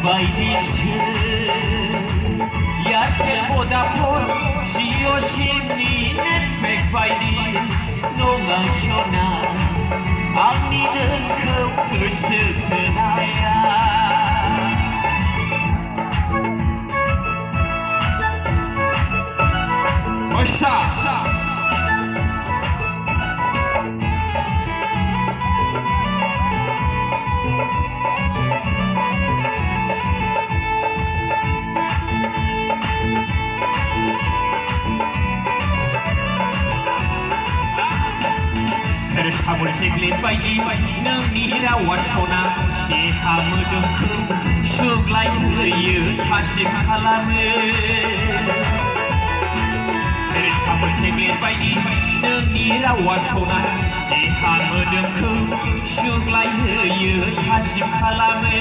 बायदिसो एयारटेल भडाफन जिअ सिमनि नेटपेक बायदि नङा सना आंनि नोंखौ गोसो होनाया मशा सामोल सेग्लेट बायदि नोंनि रावा सना देहा मोदोमखौ सुग्लायहोयो थासिम खालामो सामोल सेग्लेट बायदि नोंनि रावा सना देहा मोदोमखौ सुग्लायहोयो थासिम खालामो